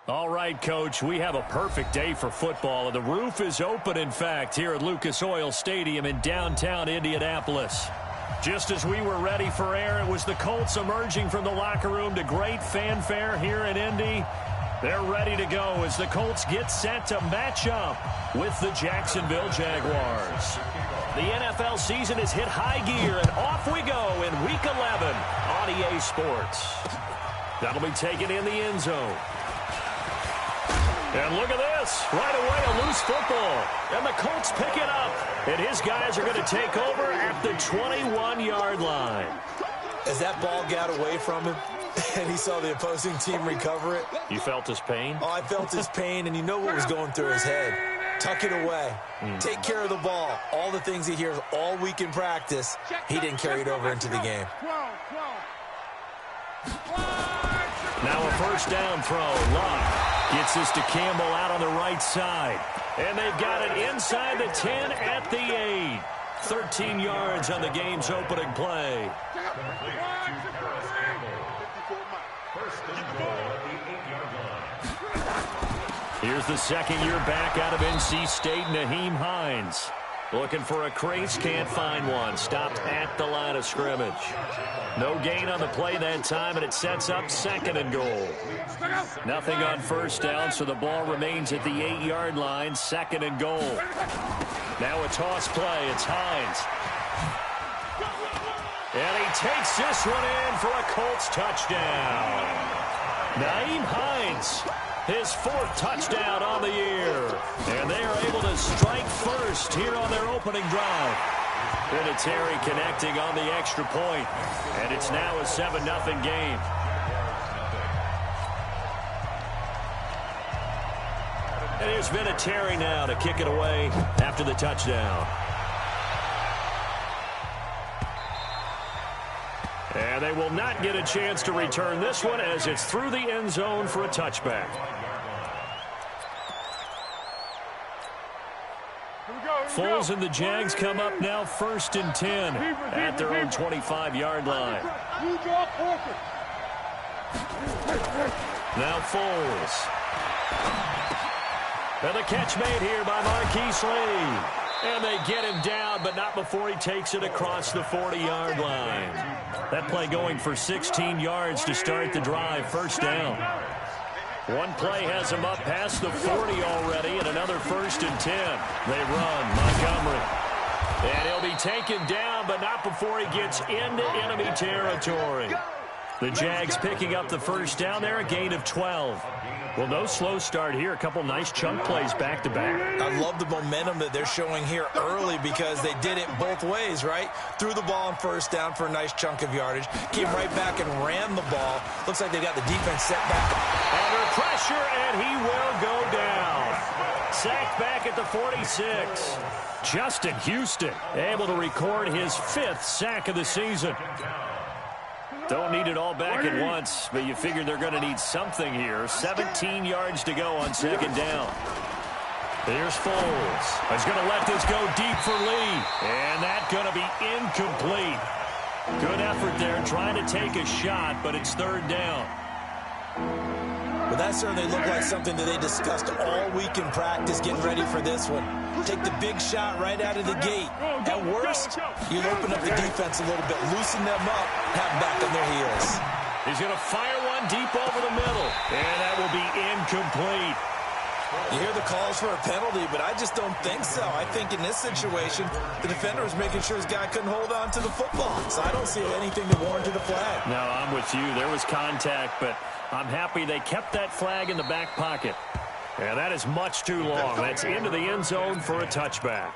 All right, Coach, we have a perfect day for football, and the roof is open, in fact, here at Lucas Oil Stadium in downtown Indianapolis. Just as we were ready for air, it was the Colts emerging from the locker room to great fanfare here in Indy. They're ready to go as the Colts get set to match up with the Jacksonville Jaguars. The NFL season has hit high gear, and off we go in Week 11 on EA Sports. That'll be taken in the end zone. And look at this. Right away, a loose football. And the Colts pick it up. And his guys are going to take over at the 21-yard line. As that ball got away from him, and he saw the opposing team recover it. You felt his pain? Oh, I felt his pain, and you know what was going through his head. Tuck it away. Take care of the ball. All the things he hears all week in practice, he didn't carry it over into the game. Now a first down throw. Love gets this to Campbell out on the right side. And they've got it inside the 10 at the 8. 13 yards on the game's opening play. Here's the second-year back out of NC State, Nyheim Hines. Looking for a crease, can't find one. Stopped at the line of scrimmage. No gain on the play that time, and it sets up second and goal. Nothing on first down, so the ball remains at the 8-yard line, second and goal. Now a toss play. It's Hines. And he takes this one in for a Colts touchdown. Nyheim Hines, his 4th touchdown on the year. And they are able to strike first here on their opening drive. Vinatieri connecting on the extra point. And it's now a 7-0 game. And here's Vinatieri now to kick it away after the touchdown. And they will not get a chance to return this one as it's through the end zone for a touchback. Foles and the Jags come up now 1st and 10 at their own 25-yard line. Now Foles. And the catch made here by Marquise Lee. And they get him down, but not before he takes it across the 40-yard line. That play going for 16 yards to start the drive. First down. One play has him up past the 40 already, and another 1st and 10. They run. Montgomery. And he'll be taken down, but not before he gets into enemy territory. The Jags picking up the first down there, a gain of 12. Well, no slow start here. A couple nice chunk plays back-to-back. I love the momentum that they're showing here early because they did it both ways, right? Threw the ball on first down for a nice chunk of yardage. Came right back and ran the ball. Looks like they got the defense set back. Under pressure, and he will go down. Sacked back at the 46. Justin Houston able to record his 5th sack of the season. Don't need it all back at once, but you figure they're going to need something here. 17 yards to go on second down. Here's Foles. He's going to let this go deep for Lee. And that's going to be incomplete. Good effort there trying to take a shot, but it's 3rd down. Well, that certainly looked like something that they discussed all week in practice getting ready for this one. Take the big shot right out of the gate. At worst, you open up the defense a little bit, loosen them up, have them back on their heels. He's going to fire one deep over the middle, and that will be incomplete. You hear the calls for a penalty, but I just don't think so. I think in this situation, the defender was making sure his guy couldn't hold on to the football. So I don't see anything that warranted a flag. No, I'm with you. There was contact, but I'm happy they kept that flag in the back pocket. And that is much too long. That's into the end zone for a touchback.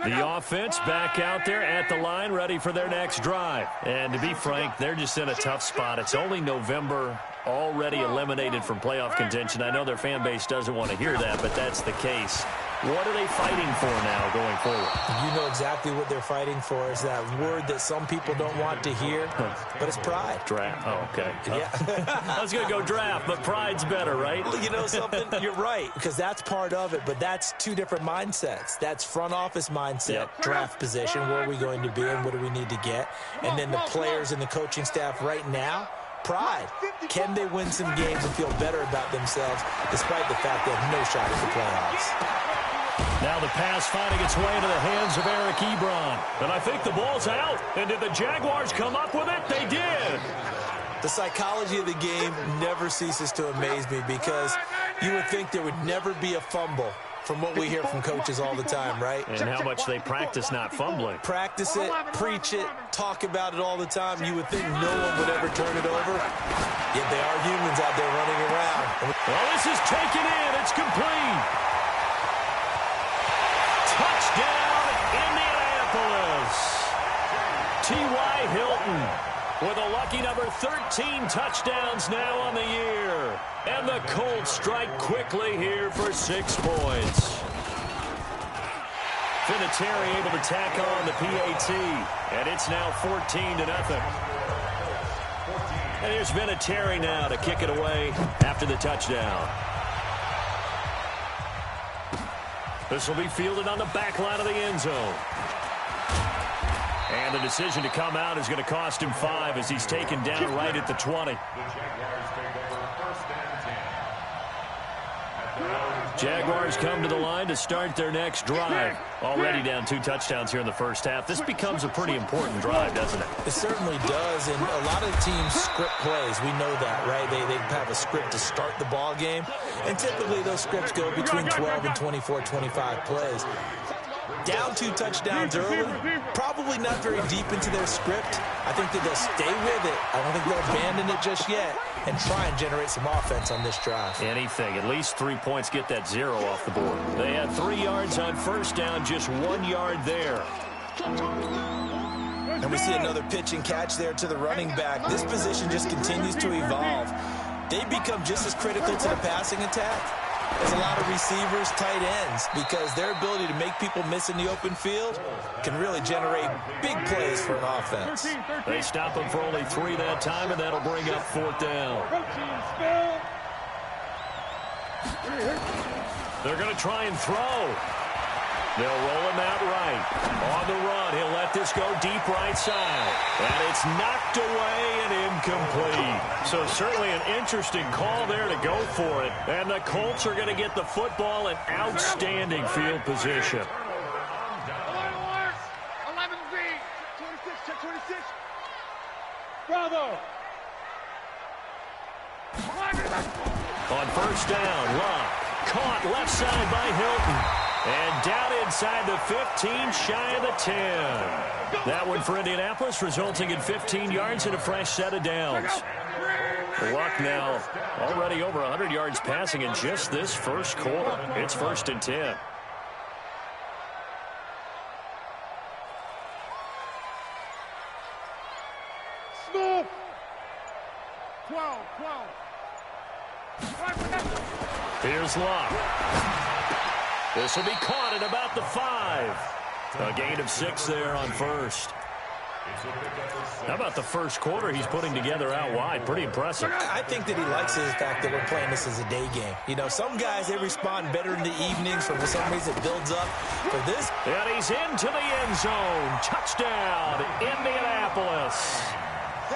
The offense back out there at the line, ready for their next drive. And to be frank, they're just in a tough spot. It's only November, already eliminated from playoff contention. I know their fan base doesn't want to hear that, but that's the case. What are they fighting for now going forward? You know exactly what they're fighting for. Is that word that some people don't want to hear, but it's pride. Draft. Oh, okay. Yeah. I was going to go draft, but pride's better, right? Well, you know something? You're right, because that's part of it, but that's two different mindsets. That's front office mindset, draft position, where are we going to be and what do we need to get? And then the players and the coaching staff right now, pride. Can they win some games and feel better about themselves despite the fact they have no shot at the playoffs? Now the pass finding its way into the hands of Eric Ebron. And I think the ball's out. And did the Jaguars come up with it? They did. The psychology of the game never ceases to amaze me because you would think there would never be a fumble from what we hear from coaches all the time, right? And how much they practice not fumbling. Practice it, preach it, talk about it all the time. You would think no one would ever turn it over. Yet they are humans out there running around. Well, this is taken in. It's complete. Touchdown, Indianapolis. T.Y. Hilton with a lucky number 13 touchdowns now on the year. And the Colts strike quickly here for 6 points. Vinatieri able to tack on the PAT. And it's now 14-0. And here's Vinatieri now to kick it away after the touchdown. This will be fielded on the back line of the end zone. And the decision to come out is going to cost him 5 as he's taken down right at the 20. Jaguars come to the line to start their next drive. Already down 2 touchdowns here in the first half. This becomes a pretty important drive, doesn't it? It certainly does, and a lot of teams script plays. We know that, right? They have a script to start the ball game, and typically those scripts go between 12 and 24, 25 plays. Down 2 touchdowns early, probably not very deep into their script. I think that they'll stay with it. I don't think they'll abandon it just yet and try and generate some offense on this drive. Anything. At least 3 points, get that 0 off the board. They had 3 yards on first down, just 1 yard there. And we see another pitch and catch there to the running back. This position just continues to evolve. They become just as critical to the passing attack as a lot of receivers, tight ends, because their ability to make people miss in the open field can really generate big plays for an offense. They stop him for only 3 that time, and that'll bring up 4th down. They're going to try and throw. They'll roll him out right. On the run, he'll let this go deep right side. And it's knocked away and incomplete. So certainly an interesting call there to go for it. And the Colts are going to get the football in outstanding field position. 11Z, 26. Bravo. On first down, Love caught left side by Hilton. And down inside the 15, shy of the 10. That one for Indianapolis, resulting in 15 yards and a fresh set of downs. Luck now already over 100 yards passing in just this first quarter. It's 1st and 10. Smooth. 12. Here's Luck. This will be caught at about the 5. A gain of 6 there on first. How about the first quarter he's putting together out wide? Pretty impressive. I think that he likes the fact that we're playing this as a day game. You know, some guys, they respond better in the evenings. For some reason, it builds up. For this, and he's into the end zone. Touchdown, Indianapolis.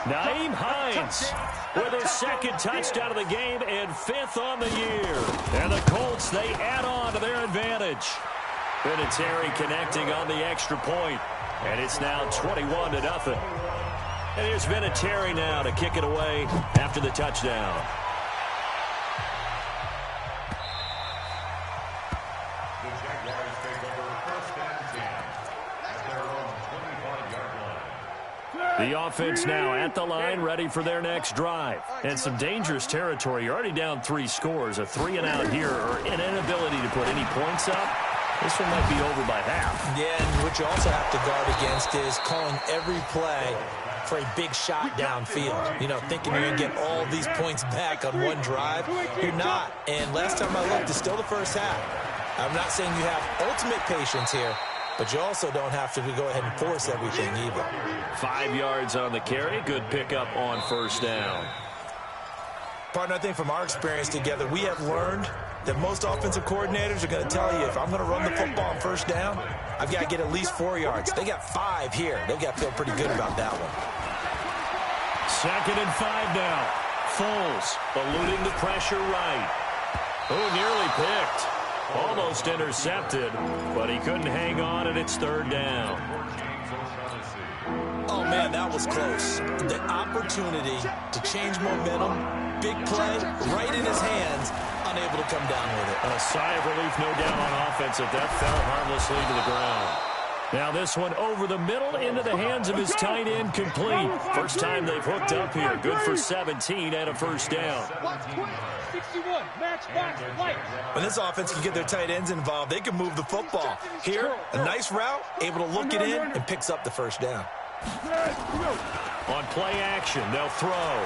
Naeem Hines with his 2nd touchdown of the game and 5th on the year. And the Colts, they add on to their advantage. Vinatieri connecting on the extra point. And it's now 21-0. And here's Vinatieri now to kick it away after the touchdown. The offense now at the line, ready for their next drive. And some dangerous territory. You're already down 3 scores. A 3-and-out here, or an inability to put any points up. This one might be over by half. Yeah, and what you also have to guard against is calling every play for a big shot downfield. You know, thinking you're going to get all these points back on one drive. You're not. And last time I looked, it's still the first half. I'm not saying you have ultimate patience here, but you also don't have to go ahead and force everything either. 5 yards on the carry. Good pickup on first down. Partner, I think from our experience together, we have learned that most offensive coordinators are going to tell you, if I'm going to run the football on first down, I've got to get at least 4 yards. They got 5 here. They've got to feel pretty good about that one. 2nd and 5 now. Foles eluding the pressure right. Oh, nearly picked. Almost intercepted, but he couldn't hang on, and it's 3rd down. Oh, man, that was close. The opportunity to change momentum, big play, right in his hands, unable to come down with it. A sigh of relief, no doubt, on offense, if that fell harmlessly to the ground. Now this one over the middle into the hands of his tight end, complete. First time they've hooked up here. Good for 17 and a first down. 61, match box, light. When this offense can get their tight ends involved, they can move the football. Here, a nice route, able to look it in, and picks up the first down. On play action, they'll throw.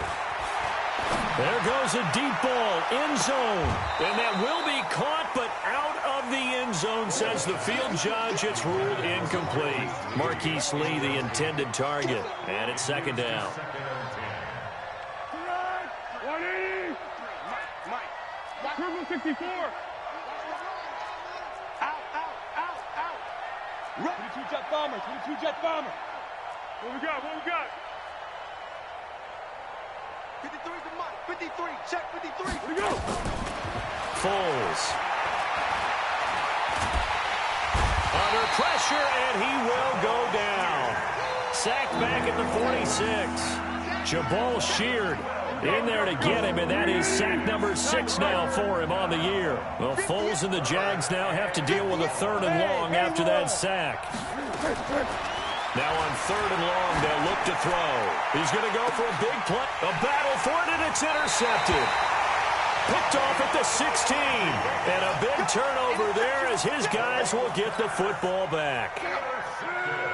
There goes a deep ball, end zone. And that will be caught, but out of the end zone, says the field judge. It's ruled incomplete. Marquise Lee, the intended target. And it's 2nd down. 180. Triple 64. Out. 22 jet bombers. 22 jet bombers. What we got? 53 to Mike. 53. Check 53. Here we go. Foles. Under pressure, and he will go down. Sacked back at the 46. Jabal Sheard in there to get him, and that is sack number 6 now for him on the year. Well, Foles and the Jags now have to deal with a 3rd and long after that sack. Now on 3rd and long, they'll look to throw. He's going to go for a big play. A battle for it, and it's intercepted. Picked off at the 16. And a big turnover there as his guys will get the football back.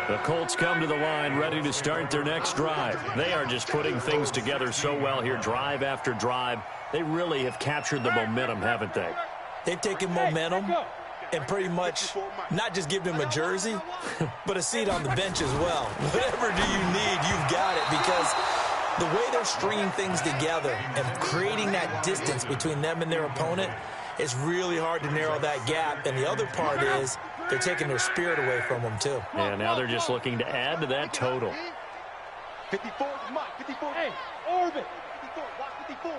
The Colts come to the line ready to start their next drive. They are just putting things together so well here, drive after drive. They really have captured the momentum, haven't they? They've taken momentum and pretty much not just given him a jersey, but a seat on the bench as well. Whatever do you need, you've got it, because the way they're stringing things together and creating that distance between them and their opponent, it's really hard to narrow that gap. And the other part is they're taking their spirit away from them, too. Yeah, now they're just looking to add to that total. 54, Mike. 54. Hey, orbit. 54, block 54.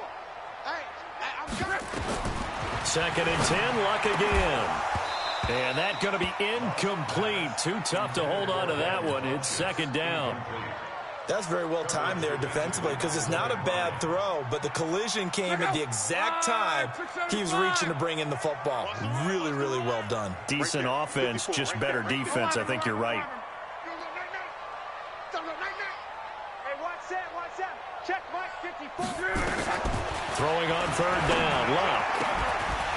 Hey, I'm coming. 2nd and 10, Luck again. And that's going to be incomplete. Too tough to hold on to that one. It's 2nd down. That's very well timed there defensively, because it's not a bad throw, but the collision came at the exact time he was reaching to bring in the football. Really, really well done. Decent offense, just better defense. I think you're right. Hey, watch that. Check Mike 54. Throwing on 3rd down. Luck.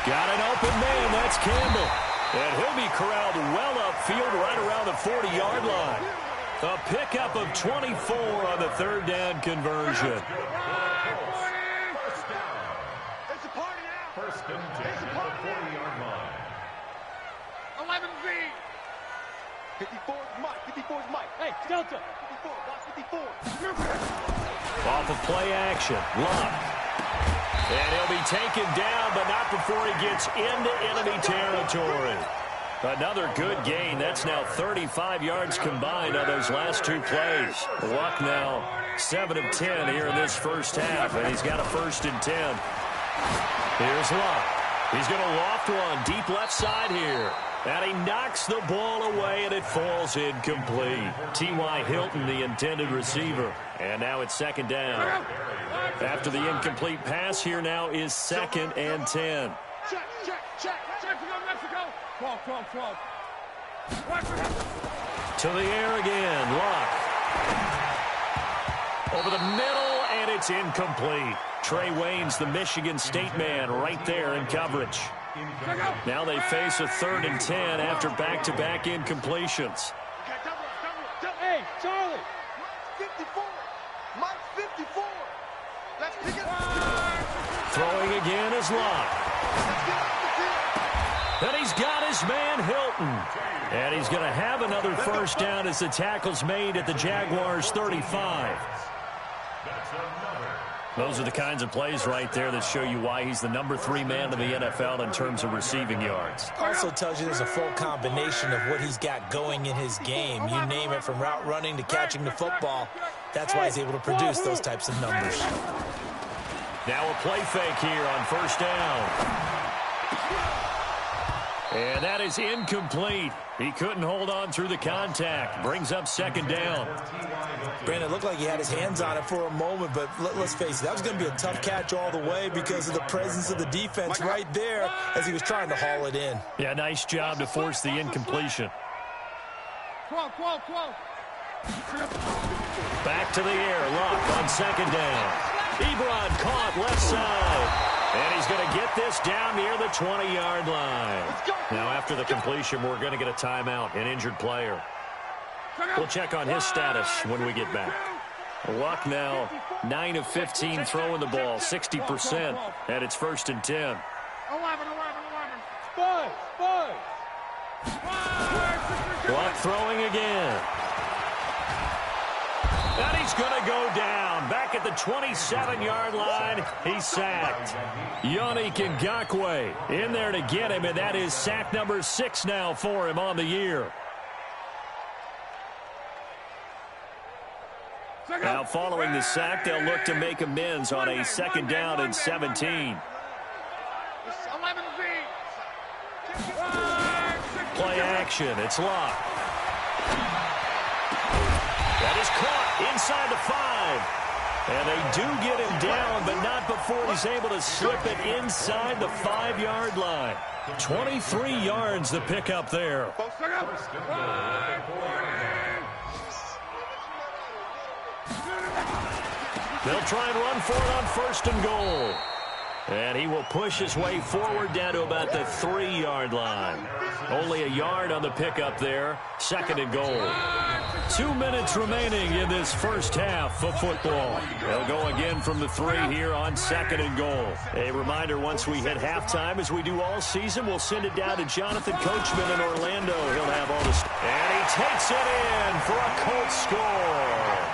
Got an open man. That's Campbell. And he'll be corralled well upfield right around the 40-yard line. A pickup of 24 on the 3rd down conversion. It's a party now. First and 10 at the 40-yard line. 11V. 54 Mike. 54 Mike. Hey, Delta. 54. Block 54. Off of play action. Luck. And he'll be taken down, but not before he gets into enemy territory. Another good gain. That's now 35 yards combined on those last 2 plays. Luck now 7 of 10 here in this first half, and he's got a 1st and 10. Here's Luck. He's going to loft one deep left side here. And he knocks the ball away, and it falls incomplete. T.Y. Hilton, the intended receiver. And now it's 2nd down. After the incomplete pass, here now is 2nd and 10. Check. Mexico. 12. To the air again. Luck. Over the middle, and it's incomplete. Trey Wayne's the Michigan State man right there in coverage. Now they face a 3rd and 10 after back-to-back incompletions. Hey, Charlie. Mike 54. Mike 54. Let's pick it up. Throwing again is Luck. And he's got his man Hilton. And he's going to have another first down as the tackle's made at the Jaguars' 35. Those are the kinds of plays right there that show you why he's the number 3 man in the NFL in terms of receiving yards. Also tells you there's a full combination of what he's got going in his game. You name it, from route running to catching the football. That's why he's able to produce those types of numbers. Now a play fake here on first down. And that is incomplete. He couldn't hold on through the contact. Brings up second down. Brandon, it looked like he had his hands on it for a moment, but let's face it, that was going to be a tough catch all the way because of the presence of the defense right there as he was trying to haul it in. Yeah, nice job to force the incompletion. Back to the air. Luck on second down. Ebron caught left side. And he's going to get this down near the 20-yard line. Now, after the completion, we're going to get a timeout, an injured player. We'll check on his status when we get back. Luck now 9 of 15 throwing the ball, 60%, and it's 1st and 10. 5. Luck throwing again. And he's going to go down. Back at the 27-yard line, he's sacked. Yannick Ngakoue in there to get him, and that is sack number 6 now for him on the year. Now, following the sack, they'll look to make amends on a second down and 17. Play action. It's Luck. That is caught inside the 5. And they do get him down, but not before he's able to slip it inside the 5-yard line. 23 yards the pickup there. They'll try and run for it on 1st and goal. And he will push his way forward down to about the 3-yard line. Only a yard on the pickup there. 2nd and goal. 2 minutes remaining in this first half of football. They'll go again from the 3 here on 2nd and goal. A reminder, once we hit halftime, as we do all season, we'll send it down to Jonathan Coachman in Orlando. He'll have all this. And he takes it in for a Colts score.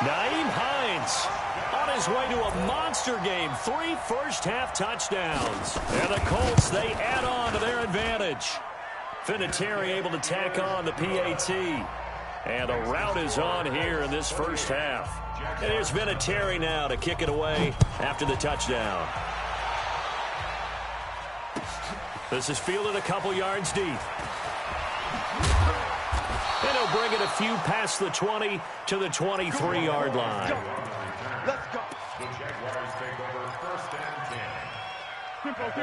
Nyheim Hines on his way to a monster game. 3 first-half touchdowns. And the Colts, they add on to their advantage. Vinatieri able to tack on the PAT. And the route is on here in this first half. And here's Vinatieri now to kick it away after the touchdown. This is fielded a couple yards deep. And he'll bring it a few past the 20 to the 23-yard line. Let's go.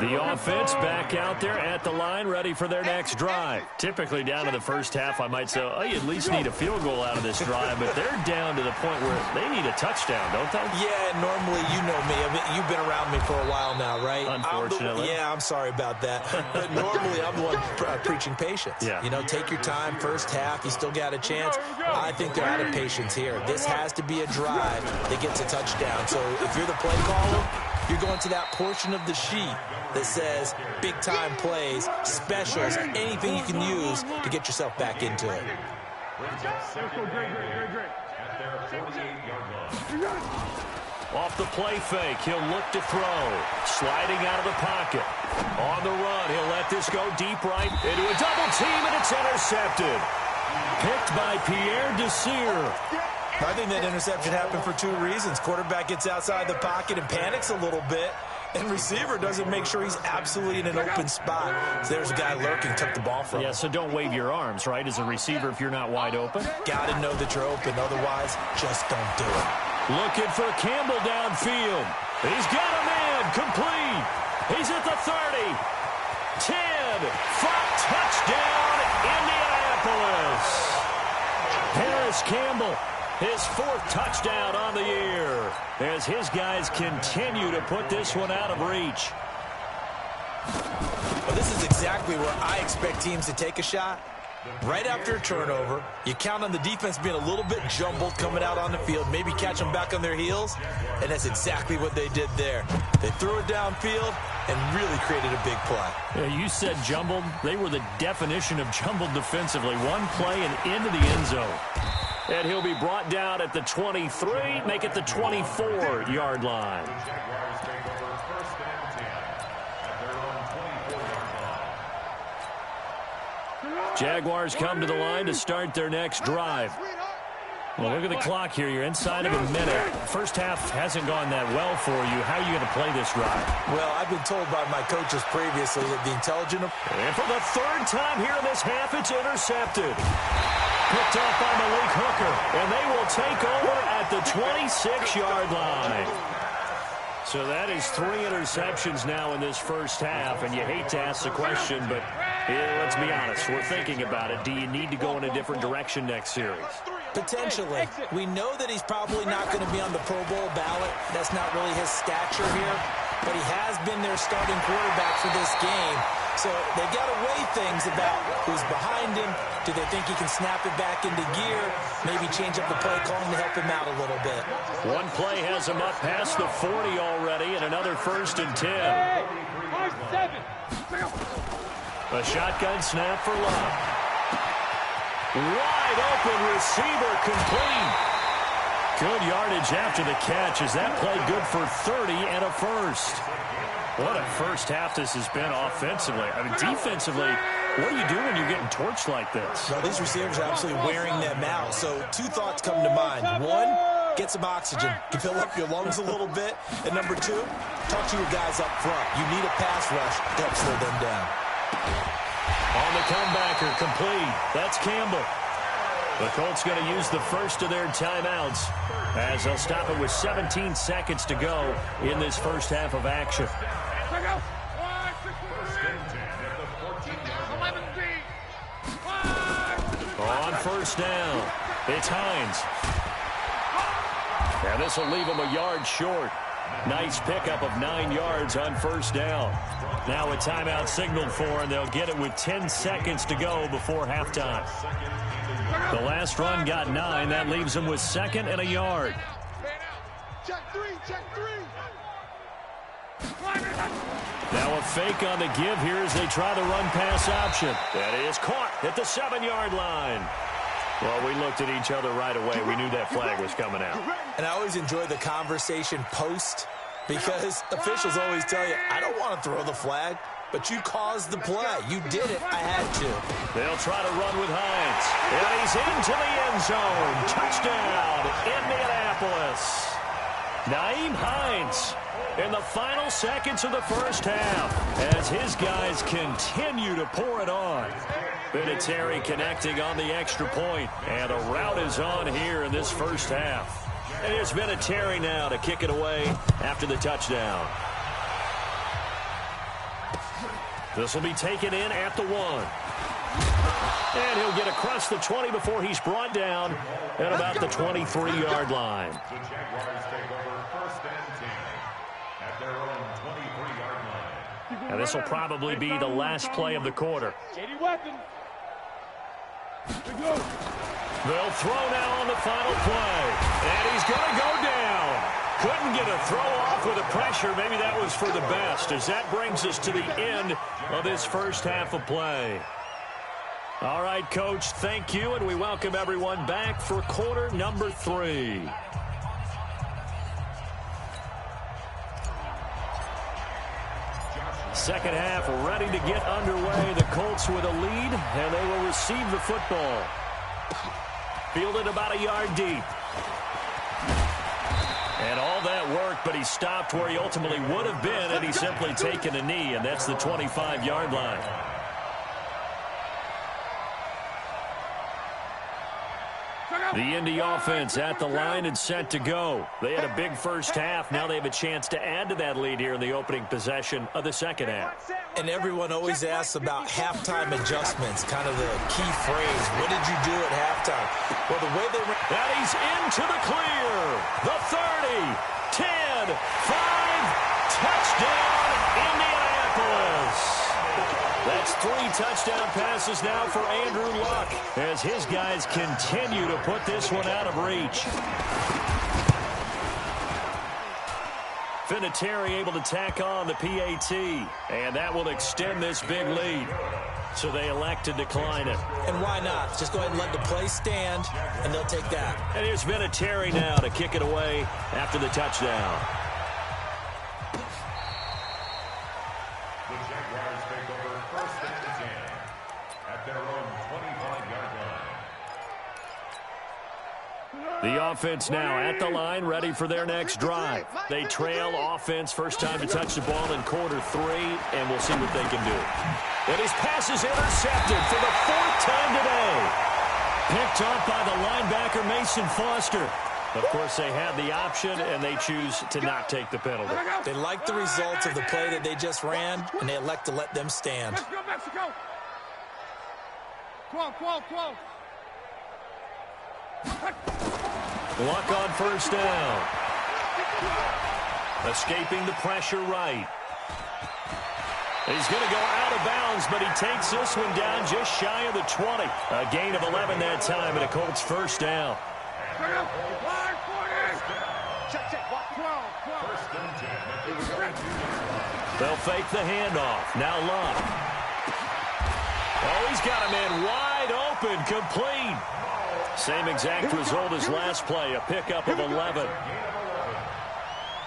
The offense back out there at the line, ready for their next drive. Typically down to the first half, I might say, oh, you at least need a field goal out of this drive, but they're down to the point where they need a touchdown, don't they? Yeah, normally, you know me. You've been around me for a while now, right? Unfortunately. I'm sorry about that. But normally, I'm the one preaching patience. Yeah. You know, take your time, first half, you still got a chance. I think they're out of patience here. This has to be a drive that gets a touchdown. So if you're the play caller, you're going to that portion of the sheet that says big-time plays, specials, anything you can use to get yourself back into it. Off the play fake, he'll look to throw. Sliding out of the pocket. On the run, he'll let this go deep right into a double team, and it's intercepted. Picked by Pierre Desir. I think that interception happened for 2 reasons. Quarterback gets outside the pocket and panics a little bit, and receiver doesn't make sure he's absolutely in an open spot. So there's a guy lurking, took the ball from him. Yeah, so don't wave your arms, right, as a receiver if you're not wide open. Got to know that you're open. Otherwise, just don't do it. Looking for Campbell downfield. He's got a man, complete. He's at the 30. 10. Touchdown, Indianapolis. Paris Campbell. His 4th touchdown on the year as his guys continue to put this one out of reach. Well, this is exactly where I expect teams to take a shot. Right after a turnover, you count on the defense being a little bit jumbled coming out on the field, maybe catch them back on their heels, and that's exactly what they did there. They threw it downfield and really created a big play. Yeah, you said jumbled. They were the definition of jumbled defensively. One play and into the end zone. And he'll be brought down at the 23, make it the 24-yard line. Jaguars come to the line to start their next drive. Well, look at the clock here. You're inside of a minute. First half hasn't gone that well for you. How are you going to play this drive? Well, I've been told by my coaches previously that the intelligent... And for the third time here in this half, it's intercepted. Picked off by Malik Hooker. And they will take over at the 26-yard line. So that is 3 interceptions now in this first half. And you hate to ask the question, but let's be honest. We're thinking about it. Do you need to go in a different direction next series? Potentially. We know that he's probably not going to be on the Pro Bowl ballot. That's not really his stature here. But he has been their starting quarterback for this game. So they've got to weigh things about who's behind him. Do they think he can snap it back into gear? Maybe change up the play calling to help him out a little bit. One play has him up past the 40 already, and another 1st and 10. A shotgun snap for Love. Wide open receiver complete. Good yardage after the catch. Is that play good for 30 and a first? What a first half this has been offensively. I mean, defensively, what do you do when you're getting torched like this? Well, these receivers are absolutely wearing them out. So 2 thoughts come to mind. 1, get some oxygen. You fill up your lungs a little bit. And number 2, talk to your guys up front. You need a pass rush to help slow them down. On the comebacker, complete. That's Campbell. The Colts going to use the first of their timeouts as they'll stop it with 17 seconds to go in this first half of action. On first down, it's Hines. And this will leave him a yard short. Nice pickup of 9 yards on first down. Now a timeout signaled for, and they'll get it with 10 seconds to go before halftime. The last run got 9. That leaves them with 2nd and a yard. Check 3, check 3. Now a fake on the give here as they try the run-pass option. That is caught at the 7-yard line. Well, we looked at each other right away. We knew that flag was coming out. And I always enjoy the conversation post because officials always tell you, I don't want to throw the flag, but you caused the play. You did it. I had to. They'll try to run with Hines. And he's into the end zone. Touchdown, Indianapolis. Nyheim Hines in the final seconds of the first half as his guys continue to pour it on. Vinatieri connecting on the extra point, and the route is on here in this first half. And here's Vinatieri now to kick it away after the touchdown. This will be taken in at the 1. And he'll get across the 20 before he's brought down at about the 23-yard line. The Jaguars take over 1st and 10 at their own 23-yard line. And this will probably be the last play of the quarter. They'll throw now on the final play. And he's going to go down. Couldn't get a throw off with the pressure. Maybe that was for the best, as that brings us to the end of this first half of play. All right, Coach, thank you, and we welcome everyone back for quarter number 3. Second half ready to get underway. The Colts with a lead, and they will receive the football. Fielded about a yard deep. And all that work, but he stopped where he ultimately would have been had he simply taken a knee, and that's the 25-yard line. The Indy offense at the line and set to go. They had a big first half. Now they have a chance to add to that lead here in the opening possession of the second half. And everyone always asks about halftime adjustments, kind of the key phrase. What did you do at halftime? Well, the way they... And he's into the clear. The 30, 10, 5, touchdown, Indianapolis. That's 3 touchdown passes now for Andrew Luck as his guys continue to put this one out of reach. Vinatieri able to tack on the PAT, and that will extend this big lead. So they elect to decline it. And why not? Just go ahead and let the play stand, and they'll take that. And here's Vinatieri now to kick it away after the touchdown. The Jaguars take over 1st and 10 at their own 25-yard line. The offense now at the line, ready for their next drive. They trail offense, first time to touch the ball in quarter 3, and we'll see what they can do. And his pass is intercepted for the 4th time today. Picked off by the linebacker, Mason Foster. Of course, they have the option, and they choose to not take the penalty. They like the results of the play that they just ran, and they elect to let them stand. Let's go, Mexico! Quo. Luck on first down. Escaping the pressure right. He's going to go out of bounds, but he takes this one down just shy of the 20. A gain of 11 that time, and a Colts first down. They'll fake the handoff. Now Luck. Oh, he's got a man wide open, complete. Same exact result as last play, a pickup of 11.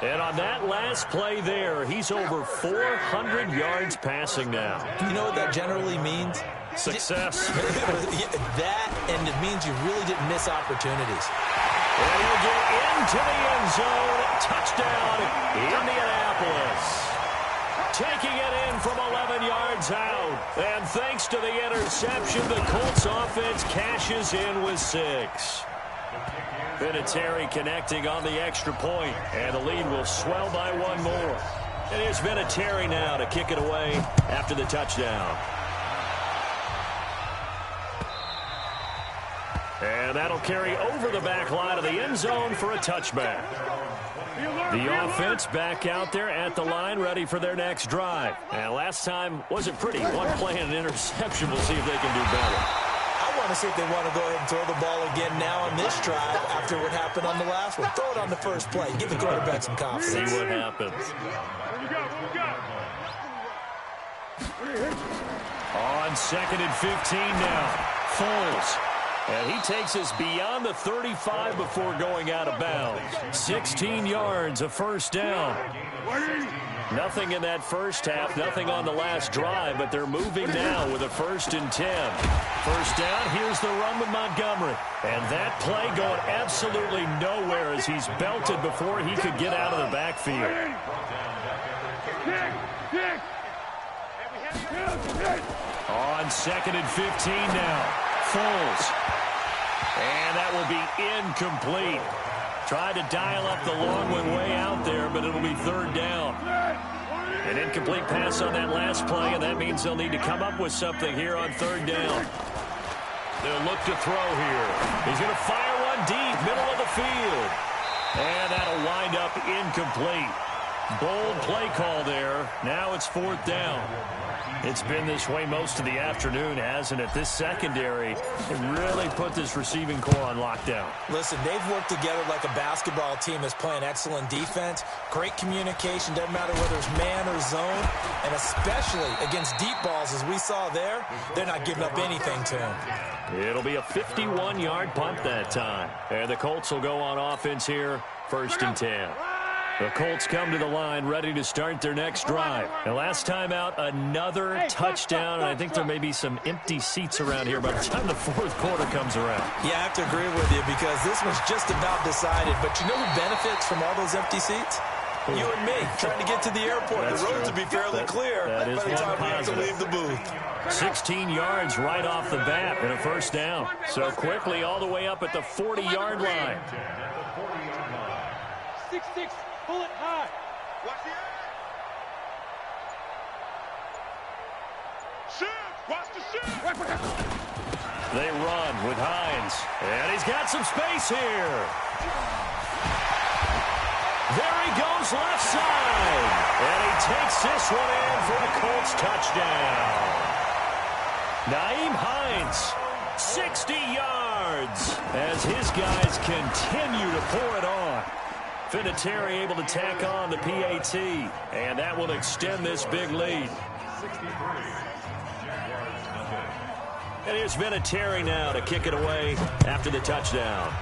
And on that last play there, he's over 400 yards passing now. You know what that generally means? Success. That, and it means you really didn't miss opportunities. And he'll get into the end zone. Touchdown, Indianapolis. Taking it in from 11 yards out. And thanks to the interception, the Colts offense cashes in with 6. Vinatieri connecting on the extra point, and the lead will swell by 1 more. And here's Vinatieri now to kick it away after the touchdown. And that'll carry over the back line of the end zone for a touchback. The offense back out there at the line, ready for their next drive. And last time wasn't pretty. 1 play and an interception. We'll see if they can do better. I want to see if they want to go ahead and throw the ball again now on this drive after what happened on the last one. Throw it on the first play. Give the quarterback some confidence. See what happens. On 2nd and 15 now. Foles. And he takes us beyond the 35 before going out of bounds. 16 yards, a first down. Nothing in that first half, nothing on the last drive, but they're moving now with a 1st and 10. First down, here's the run with Montgomery. And that play going absolutely nowhere as he's belted before he could get out of the backfield. On 2nd and 15 now. Foles. And that will be incomplete. Tried to dial up the long one way out there, but it'll be 3rd down. An incomplete pass on that last play, and that means they'll need to come up with something here on 3rd down. They'll look to throw here. He's going to fire one deep, middle of the field. And that'll wind up incomplete. Bold play call there. Now it's 4th down. It's been this way most of the afternoon, hasn't it? This secondary really put this receiving core on lockdown. Listen, they've worked together like a basketball team that's playing excellent defense. Great communication, doesn't matter whether it's man or zone. And especially against deep balls, as we saw there, they're not giving up anything to them. It'll be a 51-yard punt that time. And the Colts will go on offense here, 1st and 10. The Colts come to the line ready to start their next drive. And last time out, another touchdown. And I think there may be some empty seats around here by the time the 4th quarter comes around. Yeah, I have to agree with you because this one's just about decided. But you know who benefits from all those empty seats? You and me, trying to get to the airport. The roads will be fairly clear by the time we have to leave the booth. 16 yards right off the bat and a 1st down. So quickly all the way up at the 40-yard line. 6-6. Pull it high. Watch the shift. Watch the shift. They run with Hines. And he's got some space here. There he goes left side. And he takes this one in for a Colts touchdown. Nyheim Hines, 60 yards as his guys continue to pour it on. Vinatieri able to tack on the PAT, and that will extend this big lead. And here's Vinatieri now to kick it away after the touchdown.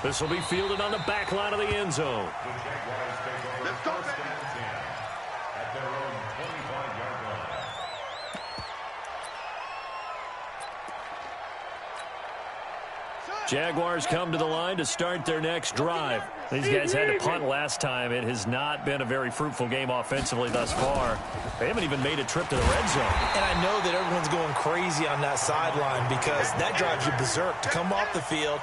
This will be fielded on the back line of the end zone. Let's go, baby. At their own 25-yard line. Jaguars come to the line to start their next drive. These guys had to punt last time. It has not been a very fruitful game offensively thus far. They haven't even made a trip to the red zone. And I know that everyone's going crazy on that sideline because that drives you berserk to come off the field,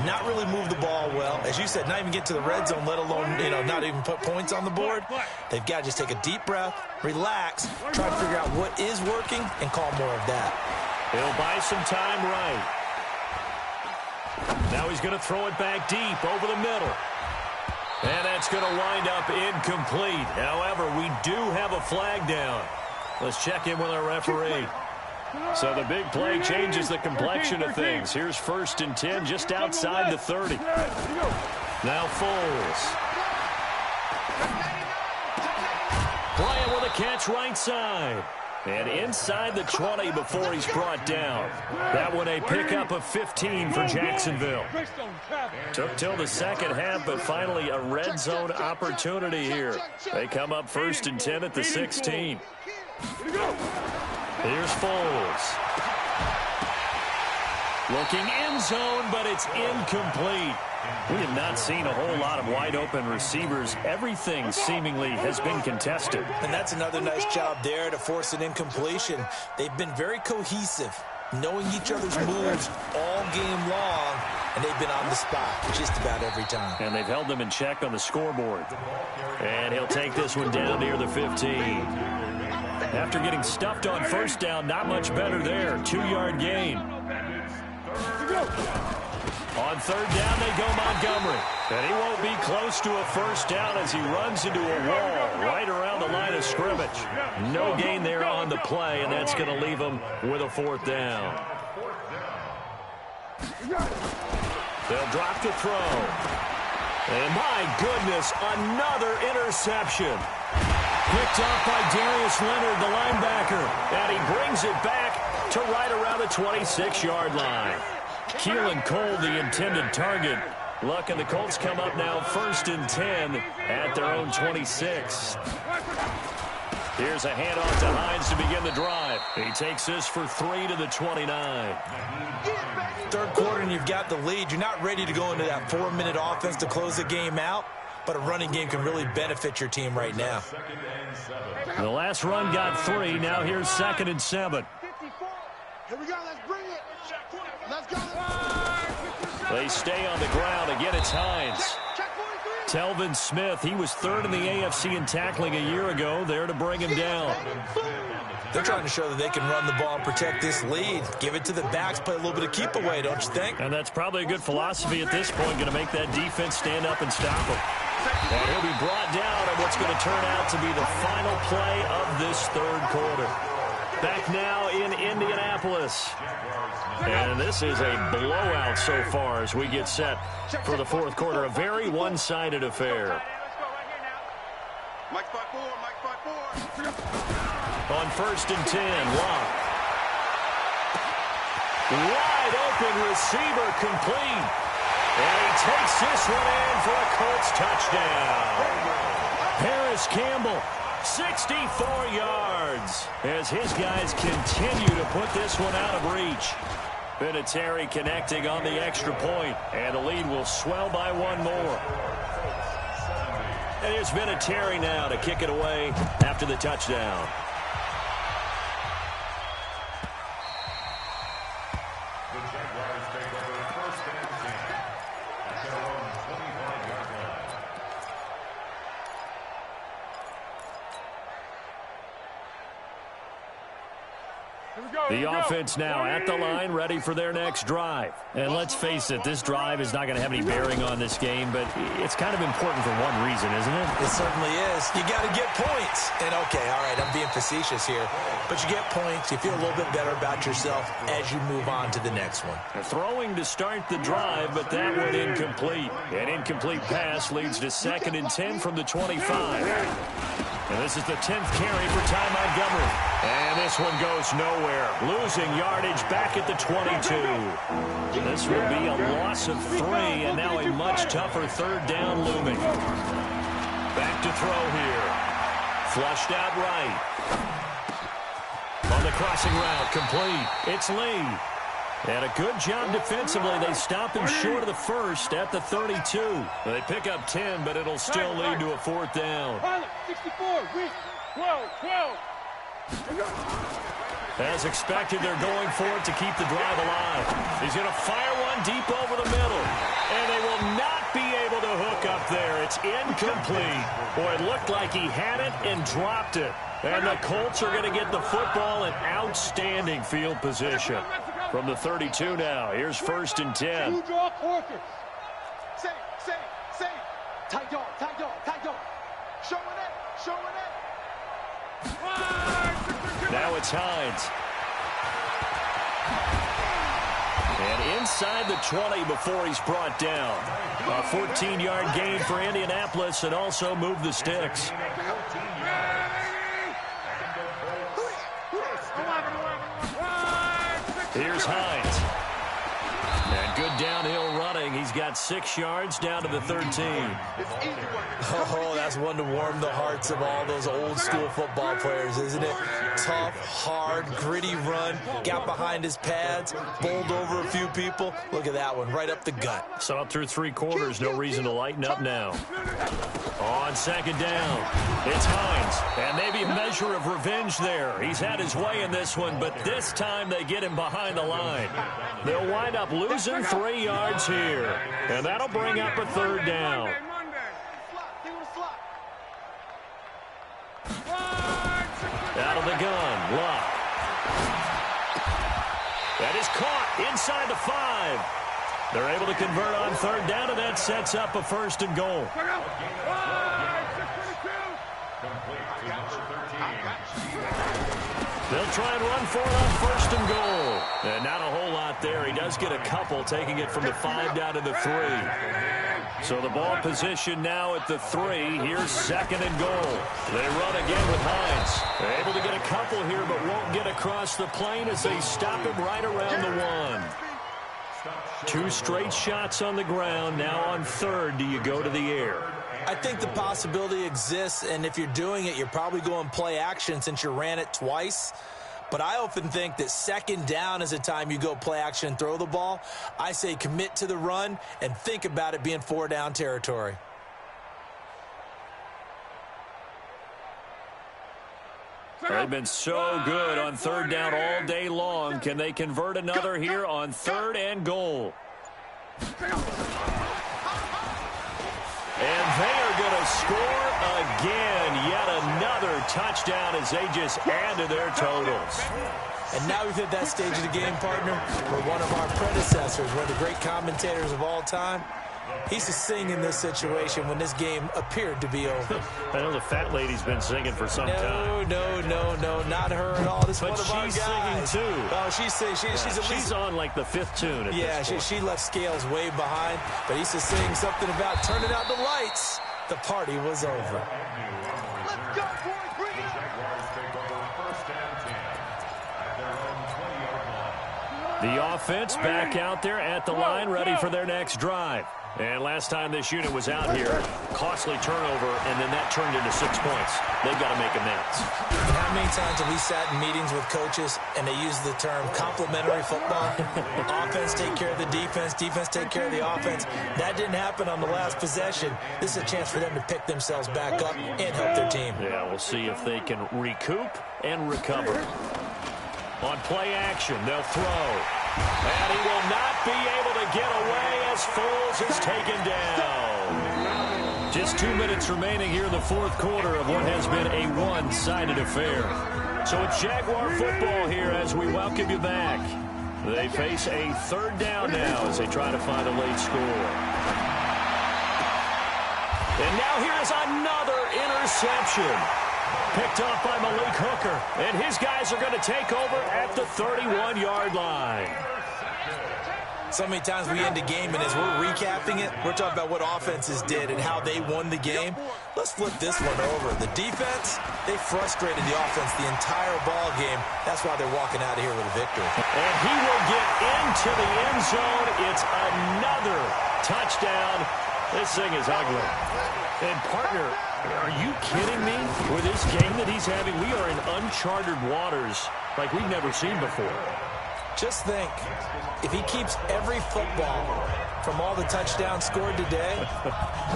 not really move the ball well. As you said, not even get to the red zone, let alone, not even put points on the board. They've got to just take a deep breath, relax, try to figure out what is working, and call more of that. He'll buy some time right. Now he's going to throw it back deep over the middle. And that's going to wind up incomplete. However, we do have a flag down. Let's check in with our referee. So the big play changes the complexion of things. Here's 1st and 10 just outside the 30. Now Foles. Playing with a catch right side. And inside the 20 before he's brought down. That one a pickup of 15 for Jacksonville. Took till the second half, but finally a red zone opportunity here. They come up 1st and 10 at the 16. Here's Foles. Looking end zone, but it's incomplete. We have not seen a whole lot of wide-open receivers. Everything seemingly has been contested. And that's another nice job there to force an incompletion. They've been very cohesive, knowing each other's moves all game long, and they've been on the spot just about every time. And they've held them in check on the scoreboard. And he'll take this one down near the 15. After getting stuffed on 1st down, not much better there. 2-yard gain. On 3rd down, they go Montgomery. And he won't be close to a 1st down as he runs into a wall right around the line of scrimmage. No gain there on the play, and that's going to leave him with a 4th down. They'll drop the throw. And my goodness, another interception. Picked off by Darius Leonard, the linebacker. And he brings it back to right around the 26-yard line. Keelan Cole, the intended target. Luck and the Colts come up now 1st and 10 at their own 26. Here's a handoff to Hines to begin the drive. He takes this for 3 to the 29. 3rd quarter and you've got the lead. You're not ready to go into that 4-minute offense to close the game out, but a running game can really benefit your team right now. The last run got 3. Now here's 2nd and 7. Here we go. Let's bring it. Let's go. They stay on the ground. Again, it's Hines. Telvin Smith, he was 3rd in the AFC in tackling a year ago. There to bring him down. They're trying to show that they can run the ball and protect this lead. Give it to the backs, play a little bit of keep away, don't you think? And that's probably a good philosophy at this point, going to make that defense stand up and stop him. And he'll be brought down on what's going to turn out to be the final play of this 3rd quarter. Back now in Indianapolis. And this is a blowout so far as we get set for the 4th quarter. A very one-sided affair. Mike 5-4, Mike 5-4. On 1st and 10, Locke. Wide open receiver complete. And he takes this one in for a Colts touchdown. Paris Campbell, 64 yards, as his guys continue to put this one out of reach. Vinatieri connecting on the extra point, and the lead will swell by 1 more. And here's Vinatieri now to kick it away after the touchdown. The Jaguars take over 1st and 10 at their own 25-yard line. Here we go. The offense now at the line, ready for their next drive. And let's face it, this drive is not going to have any bearing on this game, but it's kind of important for one reason, isn't it? It certainly is. You got to get points. And, okay, all right, I'm being facetious here. But you get points, you feel a little bit better about yourself as you move on to the next one. Throwing to start the drive, but that one incomplete. An incomplete pass leads to 2nd and 10 from the 25. And this is the 10th carry for Ty Montgomery. And this one goes nowhere. Losing yardage back at the 22. This will be a loss of 3, and now a much tougher 3rd down looming. Back to throw here. Flushed out right. On the crossing route, complete. It's Lee. And a good job defensively. They stop him short of the 1st at the 32. They pick up 10, but it'll still lead to a 4th down. 64, 12. As expected, they're going for it to keep the drive alive. He's going to fire one deep over the middle. And they will not be able to hook up there. It's incomplete. Boy, it looked like he had it and dropped it. And the Colts are going to get the football in outstanding field position. From the 32 now, here's 1st and 10. Two draw quarters. Say. Tight dog. Showing it. Now it's Hines. And inside the 20 before he's brought down. A 14-yard gain for Indianapolis and also move the sticks. Here's Hines. And good downhill running. He's got 6 yards down to the 13. Oh, that's one to warm the hearts of all those old-school football players, isn't it? Tough, hard, gritty run. Got behind his pads, bowled over a few people. Look at that one, right up the gut. Saw it through 3 quarters. No reason to lighten up now. On 2nd down, it's Hines. And maybe a measure of revenge there. He's had his way in this one, but this time they get him behind the line. They'll wind up losing 3 yards here. And that'll bring up a 3rd down. Out of the gun, Luck. That is caught inside the 5. They're able to convert on 3rd down, and that sets up a 1st and goal. They'll try and run for it on 1st and goal. And not a whole lot there. He does get a couple, taking it from the 5 down to the 3. So the ball position now at the 3. Here's 2nd and goal. They run again with Hines. They're able to get a couple here, but won't get across the plane as they stop him right around the 1. 2 straight shots on the ground. Now on 3rd, do you go to the air? I think the possibility exists, and if you're doing it, you're probably going play action since you ran it twice. But I often think that 2nd down is a time you go play action and throw the ball. I say commit to the run and think about it being 4 down territory. They've been so good on 3rd down all day long. Can they convert another here on 3rd and goal? And they are going to score again. Yet another touchdown as they just add to their totals. And now we've hit that stage of the game, partner, where one of our predecessors, one of the great commentators of all time, he used to sing in this situation when this game appeared to be over. I know the fat lady's been singing for some time. No, not her at all. This is one of our guys. But she's singing too. Oh, she's on like the 5th tune at this point. She left Scales way behind, but he used to sing something about turning out the lights. The party was over. Let's go, boys. Bring it up. The offense back out there at the line, ready for their next drive. And last time this unit was out here, costly turnover, and then that turned into 6 points. They've got to make amends. And how many times have we sat in meetings with coaches and they use the term complementary football? Offense take care of the defense, defense take care of the offense. That didn't happen on the last possession. This is a chance for them to pick themselves back up and help their team. Yeah, we'll see if they can recoup and recover. On play action, they'll throw. And he will not be able to get away as Foles is taken down. Just 2 minutes remaining here in the fourth quarter of what has been a one-sided affair. So it's Jaguar football here as we welcome you back. They face a third down now as they try to find a late score. And now here's another interception. Picked off by Malik Hooker. And his guys are going to take over at the 31-yard line. So many times we end a game, and as we're recapping it, we're talking about what offenses did and how they won the game. Let's flip this one over. The defense, they frustrated the offense the entire ball game. That's why they're walking out of here with a victory. And he will get into the end zone. It's another touchdown. This thing is ugly. And, partner, are you kidding me? With this game that he's having, we are in uncharted waters like we've never seen before. Just think, if he keeps every football from all the touchdowns scored today,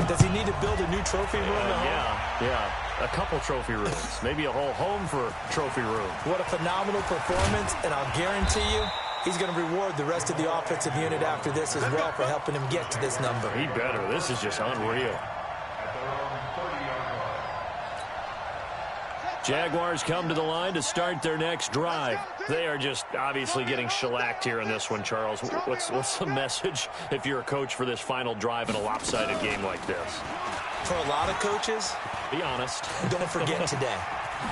does he need to build a new trophy room at home? Yeah. A couple trophy rooms. Maybe a whole home for trophy room. What a phenomenal performance, and I'll guarantee you, he's going to reward the rest of the offensive unit after this as well for helping him get to this number. He better. This is just unreal. Jaguars come to the line to start their next drive. They are just obviously getting shellacked here in this one, Charles. What's the message if you're a coach for this final drive in a lopsided game like this? For a lot of coaches, be honest. Don't forget today.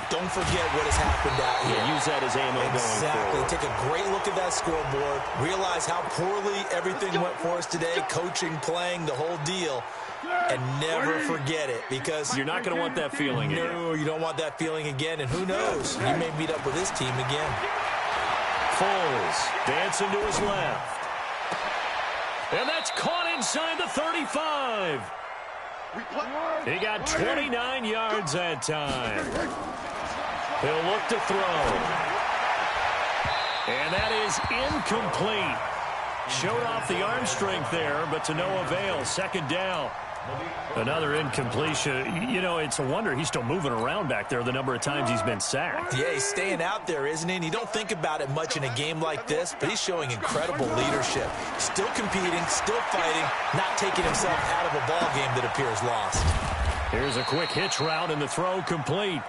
Don't forget what has happened out here. Yeah, use that as ammo going forward. Take a great look at that scoreboard. Realize how poorly everything went for us today. Coaching, playing, the whole deal. And never forget it, because you're not going to want that feeling again. No, you don't want that feeling again. And who knows? You may meet up with this team again. Foles dancing to his left. And that's caught inside the 35. He got 29 yards that time. He'll look to throw. And that is incomplete. Showed off the arm strength there, but to no avail. Second down. Another incompletion. You know, it's a wonder he's still moving around back there the number of times he's been sacked. Yeah, he's staying out there, isn't he? And you don't think about it much in a game like this, but he's showing incredible leadership. Still competing, still fighting, not taking himself out of a ball game that appears lost. Here's a quick hitch route and the throw complete.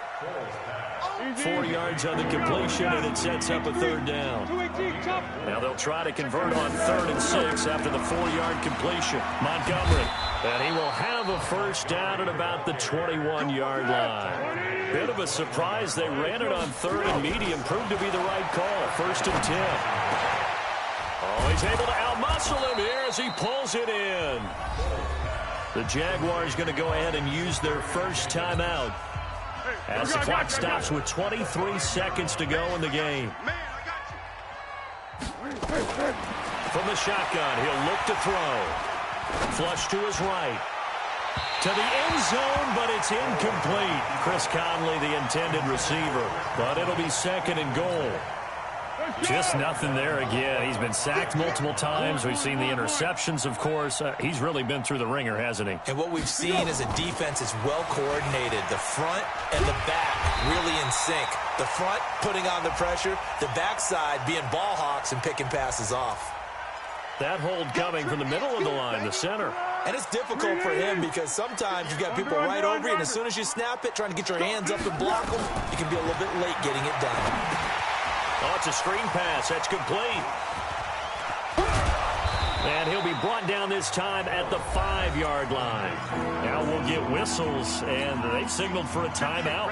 4 yards on the completion, and it sets up a third down. Now they'll try to convert on 3rd and 6 after the 4-yard completion. Montgomery, and he will have a first down at about the 21-yard line. Bit of a surprise. They ran it on 3rd and medium. Proved to be the right call. 1st and 10. Oh, he's able to outmuscle him here as he pulls it in. The Jaguars going to go ahead and use their first timeout as the clock stops with 23 seconds to go in the game. From the shotgun, he'll look to throw. Flush to his right. To the end zone, but it's incomplete. Chris Conley, the intended receiver. But it'll be 2nd and goal. Just nothing there again. He's been sacked multiple times. We've seen the interceptions, of course. He's really been through the ringer, hasn't he? And what we've seen is a defense that's well coordinated. The front and the back really in sync. The front putting on the pressure. The backside being ball hawks and picking passes off. That hold coming from the middle of the line, the center. And it's difficult for him because sometimes you've got people right over you, and as soon as you snap it, trying to get your hands up and block them, you can be a little bit late getting it done. Oh, it's a screen pass. That's complete. And he'll be brought down this time at the 5-yard line. Now we'll get whistles, and they've signaled for a timeout.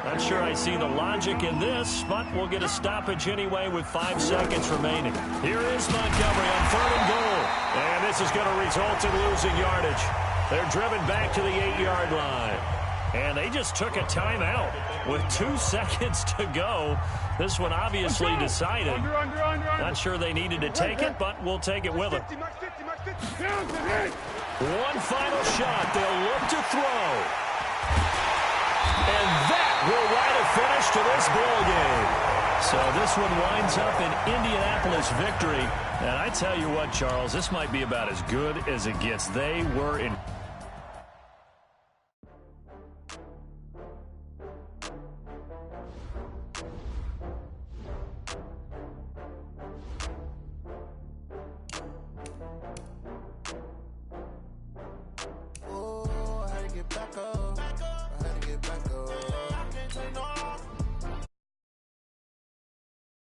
Not sure I see the logic in this, but we'll get a stoppage anyway with 5 seconds remaining. Here is Montgomery on 3rd and goal. And this is going to result in losing yardage. They're driven back to the 8-yard line. And they just took a timeout with 2 seconds to go. This one obviously decided. Not sure they needed to take it, but we'll take it with them. One final shot. They'll look to throw. And that will write a finish to this ball game. So this one winds up in Indianapolis victory. And I tell you what, Charles, this might be about as good as it gets. They were in... it back up.